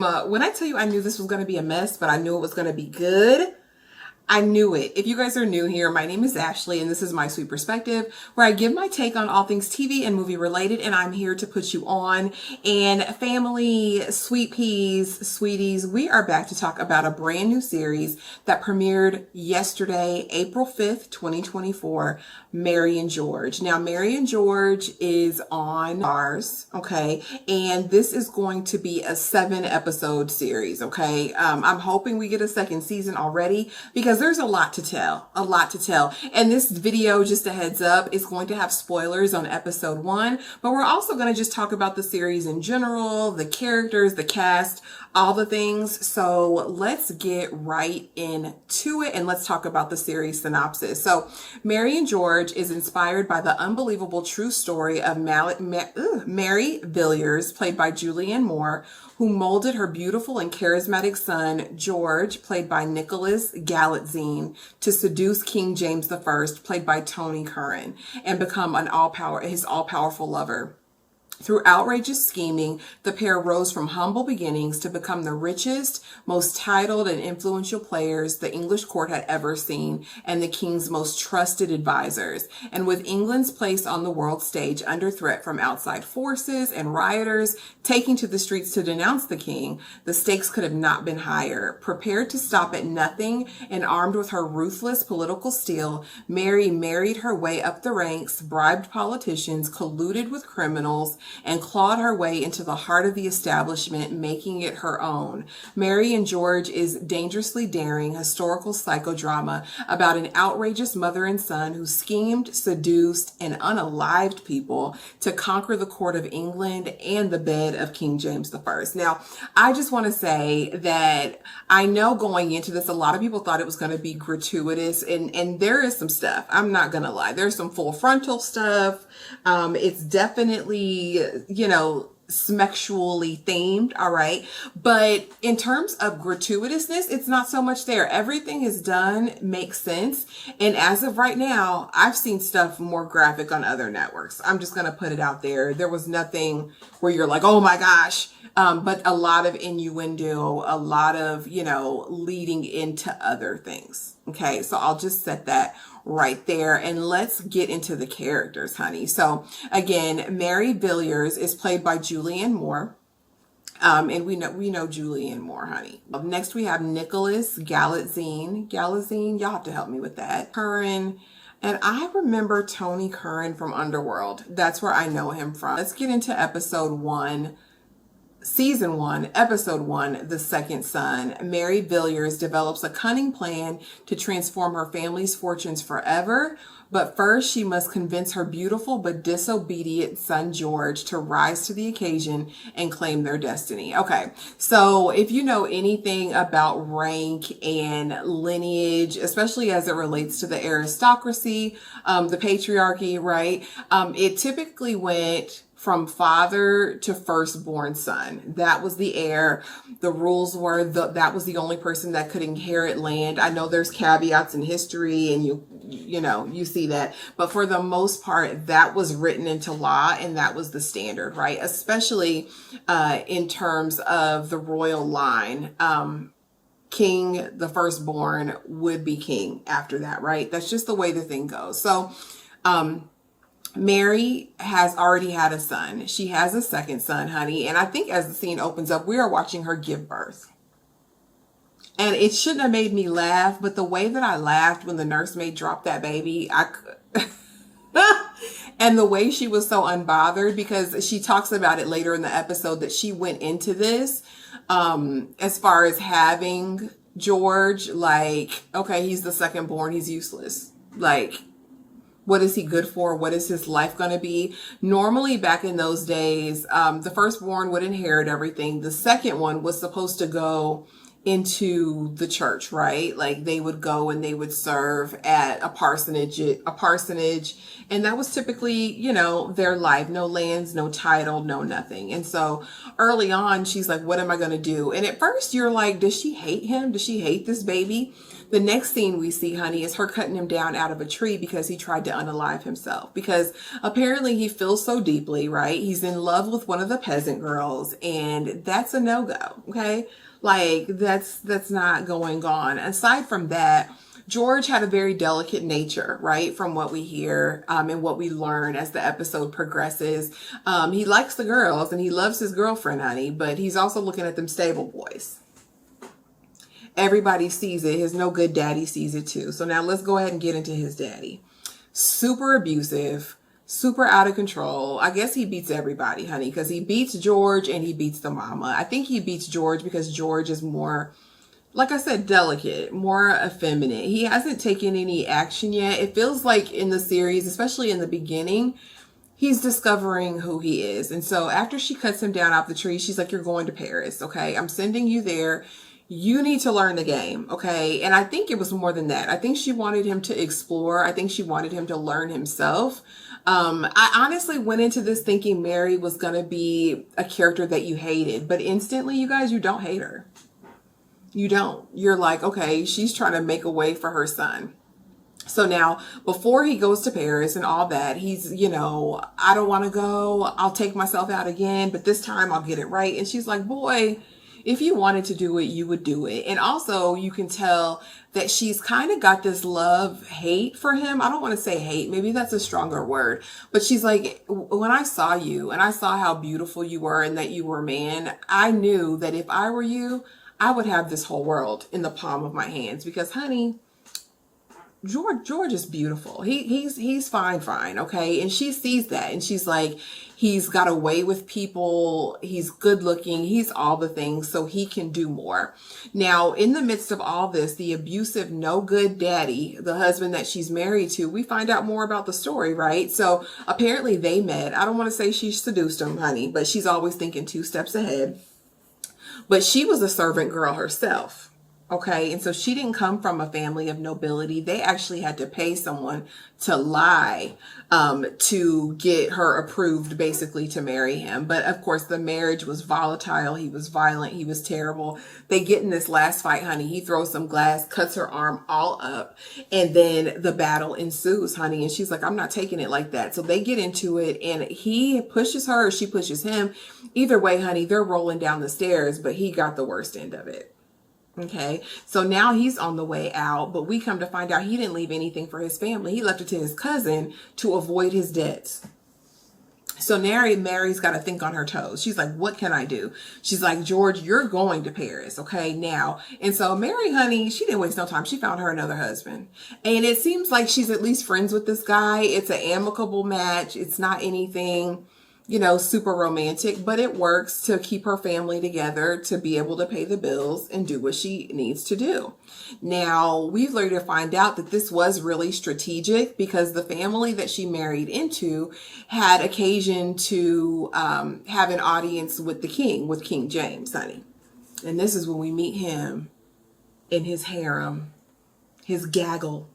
When I tell you I knew this was going to be a mess, but I knew it was going to be good, I knew it. If you guys are new here, my name is Ashley and this is My Sweet Perspective, where I give my take on all things TV and movie related, and I'm here to put you on. And family, sweet peas, sweeties, we are back to talk about a brand new series that premiered yesterday, April 5th, 2024, Mary and George. Now, Mary and George is on Starz, okay? And this is going to be a 7-episode series, okay? I'm hoping we get a second season already because there's a lot to tell, And this video, just a heads up, is going to have spoilers on episode 1, but we're also going to just talk about the series in general, the characters, the cast, all the things. So let's get right into it and let's talk about the series synopsis. So Mary and George is inspired by the unbelievable true story of Mary Villiers, played by Julianne Moore, who molded her beautiful and charismatic son, George, played by Galitzine, to seduce King James I, played by Tony Curran, and become his all-powerful lover. Through outrageous scheming, the pair rose from humble beginnings to become the richest, most titled and influential players the English court had ever seen, and the king's most trusted advisors. And with England's place on the world stage under threat from outside forces and rioters taking to the streets to denounce the king, the stakes could have not been higher. Prepared to stop at nothing and armed with her ruthless political steel, Mary married her way up the ranks, bribed politicians, colluded with criminals, and clawed her way into the heart of the establishment, making it her own. Mary and George is dangerously daring historical psychodrama about an outrageous mother and son who schemed, seduced, and unalived people to conquer the court of England and the bed of King James I. Now, I just want to say that I know going into this, a lot of people thought it was going to be gratuitous, and there is some stuff. I'm not going to lie. There's some full frontal stuff. It's definitely, sexually themed, all right? But in terms of gratuitousness, it's not so much there. Everything is done makes sense. And as of right now, I've seen stuff more graphic on other networks. I'm just going to put it out there. There was nothing where you're like, oh my gosh. But a lot of innuendo, a lot of, leading into other things. Okay, so I'll just set that right there and let's get into the characters, honey. So again, Mary Villiers is played by Julianne Moore. And we know Julianne Moore, honey. Next we have Nicholas Galitzine. Y'all have to help me with that. Curran. And I remember Tony Curran from Underworld. That's where I know him from. Let's get into Season 1, Episode 1, The Second Son. Mary Villiers develops a cunning plan to transform her family's fortunes forever. But first, she must convince her beautiful but disobedient son, George, to rise to the occasion and claim their destiny. Okay, so if you know anything about rank and lineage, especially as it relates to the aristocracy, the patriarchy, right? It typically went from father to firstborn son. That was the heir. The rules were that was the only person that could inherit land. I know there's caveats in history and you see that, but for the most part, that was written into law and that was the standard, right? Especially in terms of the royal line. King, the firstborn, would be king after that, right? That's just the way the thing goes. So, Mary has already had a son. She has a second son, honey. And I think as the scene opens up, we are watching her give birth. And it shouldn't have made me laugh, but the way that I laughed when the nursemaid dropped that baby, and the way she was so unbothered, because she talks about it later in the episode that she went into this, as far as having George, like, okay, he's the second born, he's useless. Like, what is he good for? What is his life going to be? Normally, back in those days, the firstborn would inherit everything. The second one was supposed to go into the church, right? Like they would go and they would serve at a parsonage, and that was typically, you know, their life. No lands, no title, no nothing. And so early on, she's like, what am I going to do? And at first you're like, does she hate him? Does she hate this baby? The next scene we see, honey, is her cutting him down out of a tree because he tried to unalive himself. Because apparently he feels so deeply, right? He's in love with one of the peasant girls, and that's a no-go, okay? Like that's not going on. Aside from that, George had a very delicate nature, right? From what we hear and what we learn as the episode progresses. He likes the girls and he loves his girlfriend, honey, but he's also looking at them stable boys. Everybody sees it. His no good daddy sees it too. So now let's go ahead and get into his daddy. Super abusive, super out of control. I guess he beats everybody, honey, because he beats George and he beats the mama. I think he beats George because George is more, like I said, delicate, more effeminate. He hasn't taken any action yet. It feels like in the series, especially in the beginning, he's discovering who he is. And so after she cuts him down off the tree, she's like, you're going to Paris, okay? I'm sending you there. You need to learn the game, okay? And I think it was more than that. I think she wanted him to explore. I think she wanted him to learn himself. I honestly went into this thinking Mary was going to be a character that you hated, but instantly, you guys, you don't hate her. You don't. You're like, okay, she's trying to make a way for her son. So now, before he goes to Paris and all that, he's, you know, I don't want to go. I'll take myself out again, but this time I'll get it right. And she's like, boy, if you wanted to do it, you would do it. And also you can tell that she's kind of got this love hate for him. I don't want to say hate. Maybe that's a stronger word, but she's like, when I saw you and I saw how beautiful you were and that you were a man, I knew that if I were you, I would have this whole world in the palm of my hands because, honey, George is beautiful. He's fine, okay? And she sees that and she's like, he's got a way with people, he's good looking, he's all the things, so he can do more. Now, in the midst of all this, the abusive, no good daddy, the husband that she's married to, we find out more about the story, right? So apparently they met. I don't want to say she seduced him, honey, but she's always thinking 2 steps ahead. But she was a servant girl herself. Okay, and so she didn't come from a family of nobility. They actually had to pay someone to lie to get her approved, basically, to marry him. But of course, the marriage was volatile. He was violent. He was terrible. They get in this last fight, honey. He throws some glass, cuts her arm all up, and then the battle ensues, honey. And she's like, I'm not taking it like that. So they get into it, and he pushes her, or she pushes him. Either way, honey, they're rolling down the stairs, but he got the worst end of it. Okay, so now he's on the way out, but we come to find out he didn't leave anything for his family. He left it to his cousin to avoid his debts. So Mary's got to think on her toes. She's like, what can I do? She's like, George, you're going to Paris, okay, now. And so Mary, honey, she didn't waste no time. She found her another husband. And it seems like she's at least friends with this guy. It's an amicable match. It's not anything, you know, super romantic, but it works to keep her family together, to be able to pay the bills and do what she needs to do. Now, we've later find out that this was really strategic because the family that she married into had occasion to have an audience with the king, with King James, honey. And this is when we meet him in his harem, his gaggle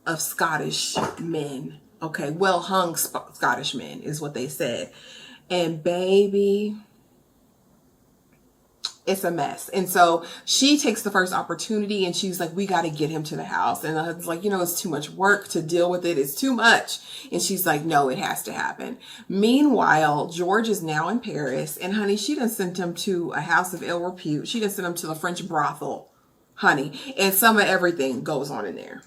of Scottish men. Okay, well-hung Scottish men is what they said. And baby, it's a mess. And so she takes the first opportunity and she's like, we got to get him to the house. And the husband's like, you know, it's too much work to deal with it. It's too much. And she's like, no, it has to happen. Meanwhile, George is now in Paris. And honey, she done sent him to a house of ill repute. She done sent him to the French brothel, honey. And some of everything goes on in there.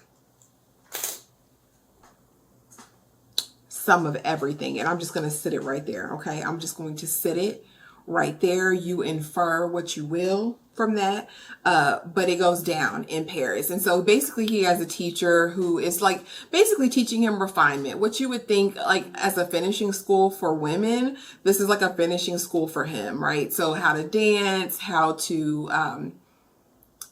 Some of everything. And I'm just going to sit it right there. Okay. I'm just going to sit it right there. You infer what you will from that. But it goes down in Paris. And so basically he has a teacher who is like basically teaching him refinement. What you would think like as a finishing school for women, this is like a finishing school for him, right? So how to dance, how to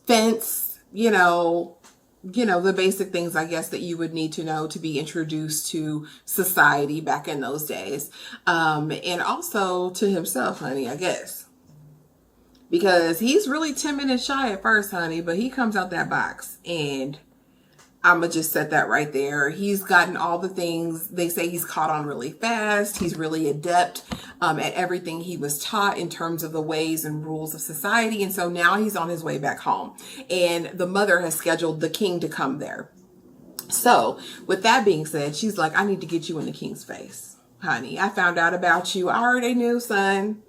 fence, you know, the basic things, I guess, that you would need to know to be introduced to society back in those days. And also to himself, honey, I guess. because he's really timid and shy at first, honey, but he comes out that box, and I'm going to just set that right there. He's gotten all the things. They say he's caught on really fast. He's really adept at everything he was taught in terms of the ways and rules of society. And so now he's on his way back home. And the mother has scheduled the king to come there. So with that being said, she's like, I need to get you in the king's face. Honey, I found out about you. I already knew, son.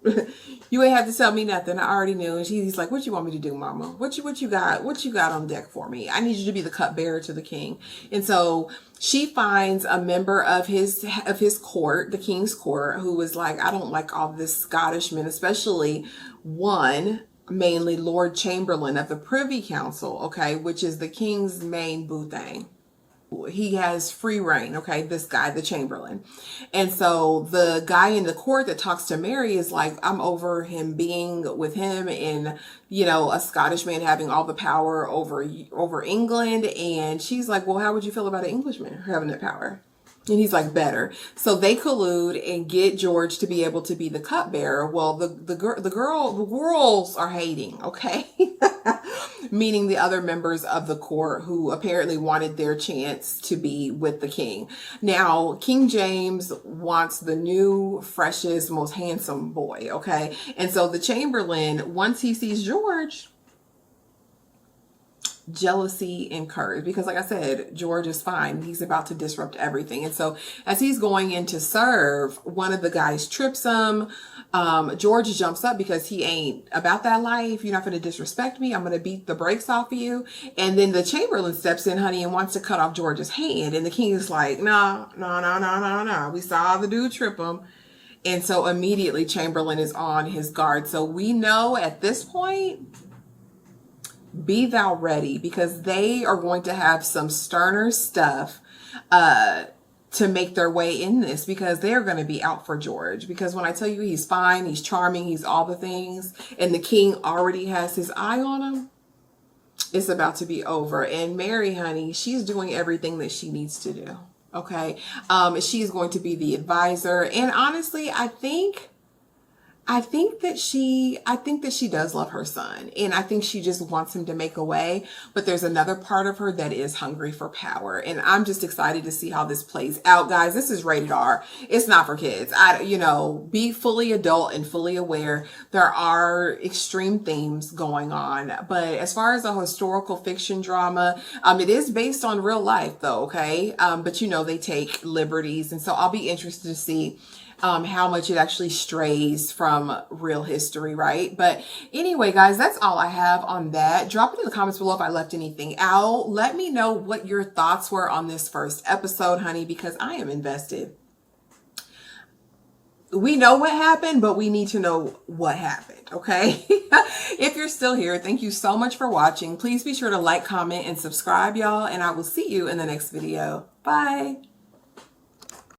You ain't have to tell me nothing. I already knew. And she's like, what you want me to do, mama? What you got? What you got on deck for me? I need you to be the cupbearer to the king. And so she finds a member of his court, the king's court, who was like, I don't like all this Scottish men, especially one, mainly Lord Chamberlain of the Privy Council, okay, which is the king's main boo thing. He has free reign, okay, this guy, the Chamberlain. And so the guy in the court that talks to Mary is like, I'm over him being with him, and, you know, a Scottish man having all the power over England. And she's like, well, how would you feel about an Englishman having that power? And he's like, better. So they collude and get George to be able to be the cupbearer. Well, the girls are hating, okay? Meaning the other members of the court who apparently wanted their chance to be with the king. Now, King James wants the new, freshest, most handsome boy, okay? And so the Chamberlain, once he sees George, jealousy incurs, because like I said, George is fine. He's about to disrupt everything. And so as he's going in to serve, one of the guys trips him. George jumps up because he ain't about that life. You're not going to disrespect me. I'm going to beat the brakes off of you. And then the Chamberlain steps in, honey, and wants to cut off George's hand. And the king is like, no. We saw the dude trip him. And so immediately Chamberlain is on his guard. So we know at this point, be thou ready, because they are going to have some sterner stuff to make their way in this, because they're going to be out for George. Because when I tell you he's fine, he's charming, he's all the things, and the king already has his eye on him, it's about to be over. And Mary, honey, she's doing everything that she needs to do. Okay. She's going to be the advisor. And honestly, I think that she does love her son, and I think she just wants him to make a way. But there's another part of her that is hungry for power, and I'm just excited to see how this plays out, guys. This is rated R. It's not for kids. Be fully adult and fully aware. There are extreme themes going on, but as far as a historical fiction drama, it is based on real life, though. Okay, but they take liberties, and so I'll be interested to see how much it actually strays from real history, right? But anyway, guys, that's all I have on that. Drop it in the comments below if I left anything out. Let me know what your thoughts were on this first episode, honey, because I am invested. We know what happened, but we need to know what happened, okay? If you're still here, thank you so much for watching. Please be sure to like, comment, and subscribe, y'all, and I will see you in the next video. Bye.